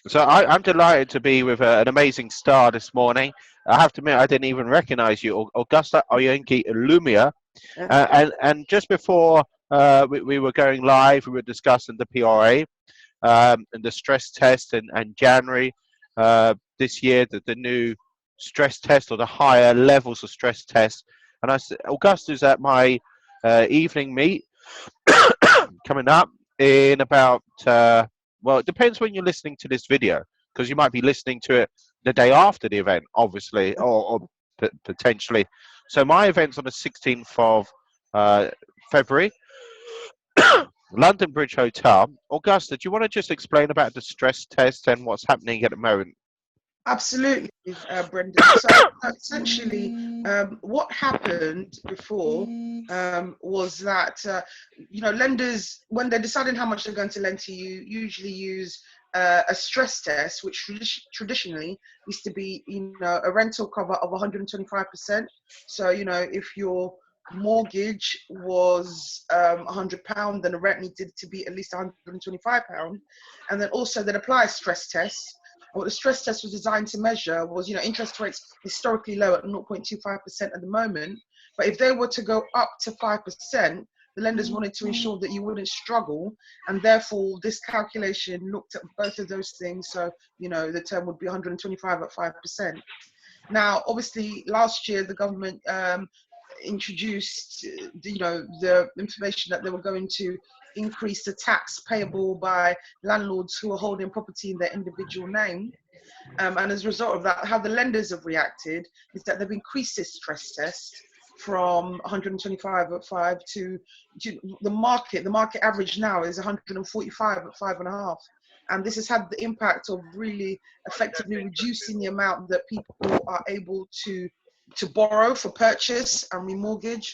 So I'm delighted to be with an amazing star this morning. I have to admit, I didn't even recognize you, Augusta Onyiuke-Eluma. And just before we were going live, we were discussing the PRA and the stress test and January this year, the new stress test or the higher levels of stress test. And I said, Augusta's at my evening meet coming up in about well, it depends when you're listening to this video, because you might be listening to it the day after the event, obviously, or potentially. So my event's on the 16th of uh, February, London Bridge Hotel. Augusta, do you want to just explain about the stress test and what's happening at the moment? Absolutely, Brendan. So essentially, what happened before was that lenders, when they're deciding how much they're going to lend to you, usually use a stress test, which traditionally used to be a rental cover of 125%. So if your mortgage was £100, then the rent needed to be at least £125, and then also they'd apply a stress test. What the stress test was designed to measure was, interest rates historically low at 0.25% at the moment. But if they were to go up to 5%, the lenders wanted to ensure that you wouldn't struggle. And therefore, this calculation looked at both of those things. So, the term would be 125 at 5%. Now, obviously, last year, the government introduced, the information that they were going to increase the tax payable by landlords who are holding property in their individual name. And as a result of that, how the lenders have reacted is that they've increased this stress test from 125 at 5 to the market average now is 145 at 5.5. And this has had the impact of really effectively reducing the amount that people are able to borrow for purchase and remortgage.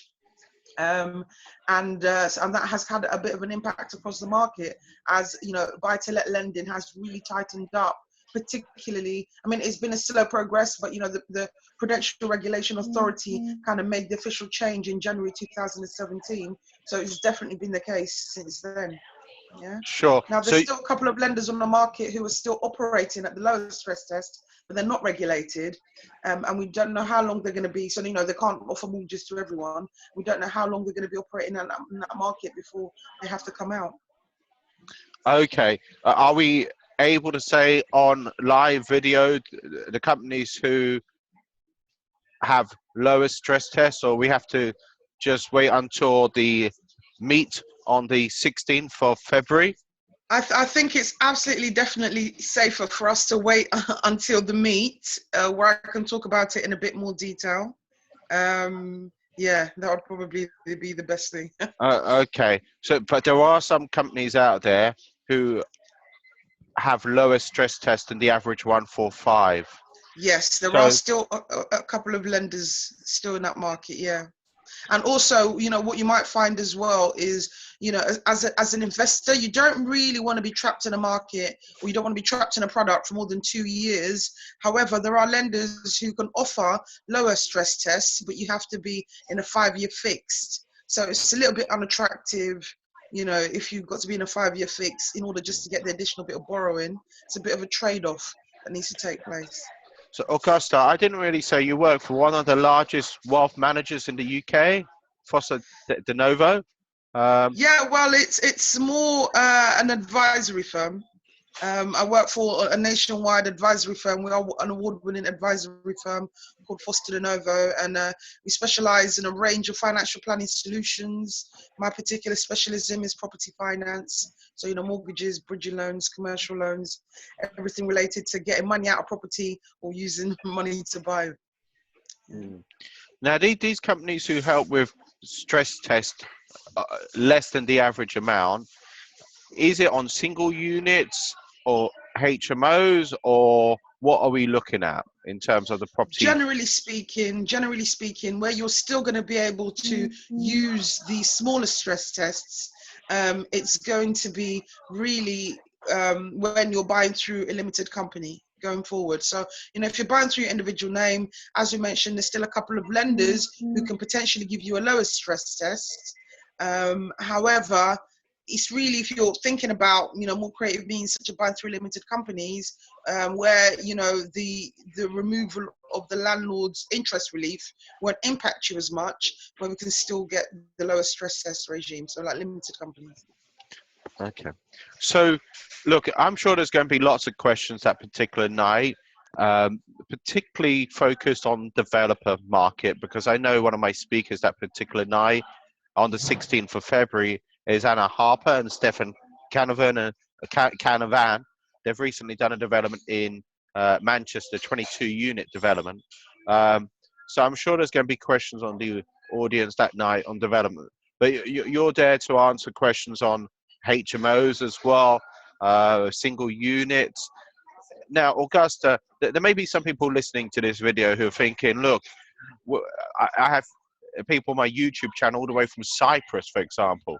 And that has had a bit of an impact across the market, as buy-to-let lending has really tightened up. Particularly, I mean, it's been a slow progress, but the Prudential Regulation Authority kind of made the official change in January 2017. So it's definitely been the case since then. Yeah. Sure. Now, So there's still a couple of lenders on the market who are still operating at the lowest stress test, but they're not regulated, and we don't know how long they're going to be. So, they can't offer mortgages to everyone. We don't know how long they're going to be operating in that market before they have to come out. okay, are we able to say on live video the companies who have lower stress tests, or we have to just wait until the meet on the 16th of February? I think it's absolutely definitely safer for us to wait until the meet, where I can talk about it in a bit more detail. Yeah, that would probably be the best thing. Okay, so but there are some companies out there who have lower stress tests than the average 145. Yes, there are So still a couple of lenders still in that market, yeah. And also, what you might find as well is, as an investor, you don't really want to be trapped in a market, or you don't want to be trapped in a product for more than 2 years. However, there are lenders who can offer lower stress tests, but you have to be in a 5-year fixed. So it's a little bit unattractive, if you've got to be in a 5-year fix in order just to get the additional bit of borrowing. It's a bit of a trade-off that needs to take place. So, Augusta, I didn't really say you work for one of the largest wealth managers in the UK, Foster De Novo. Yeah, well, it's more an advisory firm. I work for a nationwide advisory firm. We are an award-winning advisory firm called Foster De Novo, and we specialize in a range of financial planning solutions. My particular specialism is property finance. So, mortgages, bridging loans, commercial loans, everything related to getting money out of property or using money to buy. Now, these companies who help with stress test less than the average amount, is it on single units or HMOs, or what are we looking at in terms of the property? Generally speaking, where you're still going to be able to use the smaller stress tests, it's going to be really when you're buying through a limited company going forward. So, if you're buying through your individual name, as we mentioned, there's still a couple of lenders who can potentially give you a lower stress test. However, it's really, if you're thinking about, more creative means such as buying through limited companies, where, the removal of the landlord's interest relief won't impact you as much, where we can still get the lower stress test regime. So like limited companies. Okay. So, look, I'm sure there's going to be lots of questions that particular night, particularly focused on developer market, because I know one of my speakers that particular night on the 16th of February is Anna Harper and Stefan Canavan. They've recently done a development in Manchester, 22-unit development. So I'm sure there's going to be questions on the audience that night on development. But you're there to answer questions on HMOs as well, single units. Now, Augusta, there may be some people listening to this video who are thinking, look, I have people on my YouTube channel all the way from Cyprus, for example.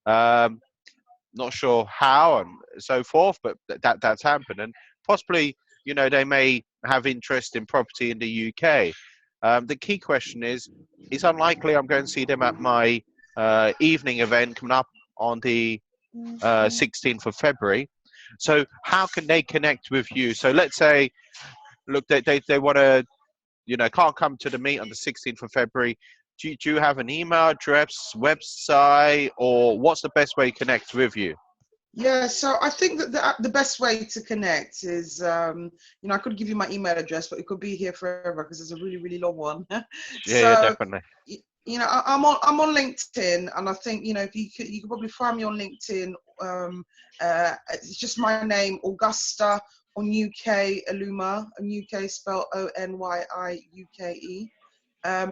Not sure how and so forth, but that's happened. And possibly, they may have interest in property in the UK. The key question is, it's unlikely I'm going to see them at my evening event coming up on the 16th of February. So how can they connect with you? So let's say, look, they want to, can't come to the meet on the 16th of February. Do you have an email address, website, or what's the best way to connect with you? Yeah, so I think that the best way to connect is, I could give you my email address, but it could be here forever because it's a really, really long one. Yeah, So, definitely. I'm on LinkedIn, and I think, if you could probably find me on LinkedIn. It's just my name, Augusta Onyiuke-Eluma, Onyiuke spelled Onyiuke.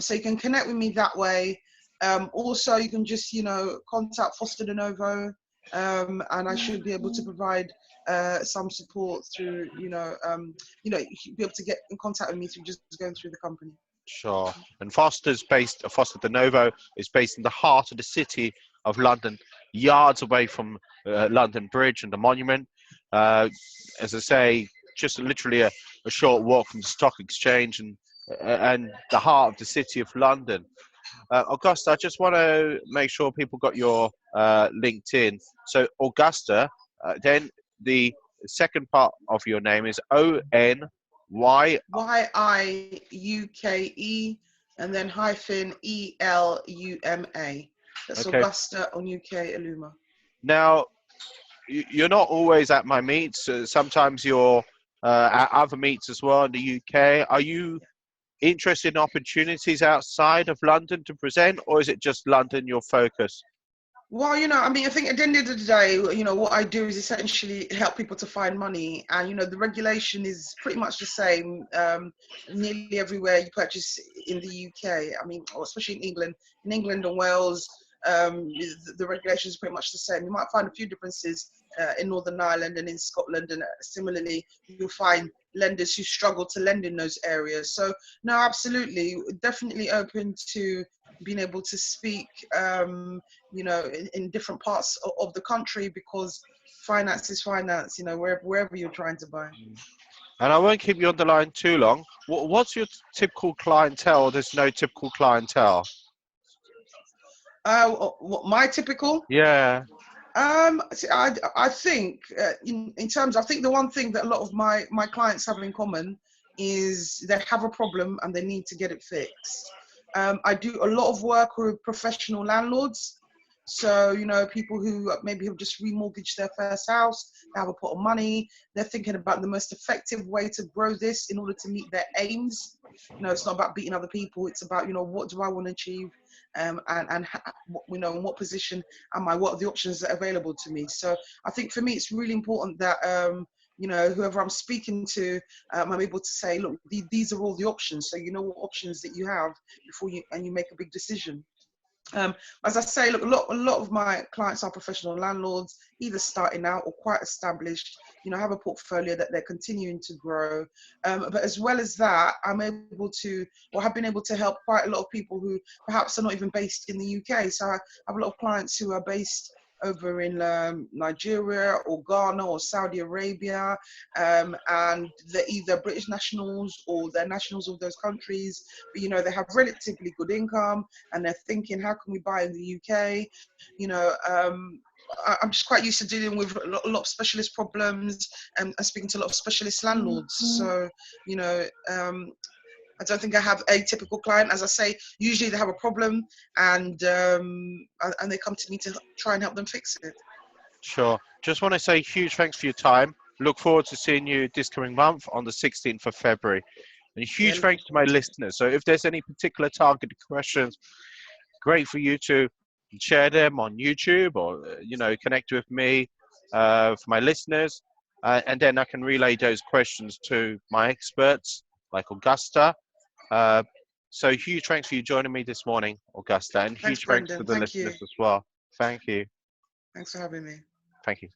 So you can connect with me that way. Also, you can just, contact Foster de Novo, and I should be able to provide some support through, you should be able to get in contact with me through just going through the company. Sure. And Foster de Novo is based in the heart of the city of London, yards away from London Bridge and the Monument. As I say, just literally a short walk from the Stock Exchange and the heart of the city of London. Augusta, I just want to make sure people got your LinkedIn. So Augusta, then the second part of your name is Onyuke, and then -Eluma. That's okay. Augusta Onyiuke-Eluma. Now, you're not always at my meets. Sometimes you're at other meets as well in the UK. Are you interested in opportunities outside of London to present, or is it just London your focus? Well, I think at the end of the day, what I do is essentially help people to find money. And, the regulation is pretty much the same nearly everywhere you purchase in the UK. I mean, or especially in England. In England and Wales, the regulation is pretty much the same. You might find a few differences in Northern Ireland and in Scotland. And similarly, you'll find lenders who struggle to lend in those areas. So, no, absolutely, definitely open to being able to speak, in different parts of the country, because finance is finance, wherever you're trying to buy. And I won't keep you on the line too long. What's your typical clientele? There's no typical clientele. What my typical? Yeah. I think in terms, I think the one thing that a lot of my clients have in common is they have a problem and they need to get it fixed. I do a lot of work with professional landlords. So, people who maybe have just remortgaged their first house, they have a pot of money, they're thinking about the most effective way to grow this in order to meet their aims. It's not about beating other people. It's about, what do I want to achieve? And in what position am I? What are the options that are available to me? So I think for me, it's really important that, whoever I'm speaking to, I'm able to say, look, these are all the options. So you know what options that you have before you make a big decision. As I say, look, a lot of my clients are professional landlords, either starting out or quite established, have a portfolio that they're continuing to grow. But as well as that, I'm able to, or have been able to help quite a lot of people who perhaps are not even based in the UK. So I have a lot of clients who are based over in Nigeria or Ghana or Saudi Arabia, and they're either British nationals or they're nationals of those countries, but they have relatively good income and they're thinking, how can we buy in the UK? I'm just quite used to dealing with a lot of specialist problems and speaking to a lot of specialist landlords. So, you know, I don't think I have a typical client. As I say, usually they have a problem and they come to me to try and help them fix it. Sure. Just want to say huge thanks for your time. Look forward to seeing you this coming month on the 16th of February. And Yeah, huge looking thanks to my forward to it. listeners. So if there's any particular targeted questions, great for you to share them on YouTube or, you know, connect with me for my listeners. And then I can relay those questions to my experts like Augusta. Uh, so huge thanks for you joining me this morning, Augusta, and Thanks, huge thanks to Brendan. the Thank you. listeners as well. Thank you. Thanks for having me. Thank you.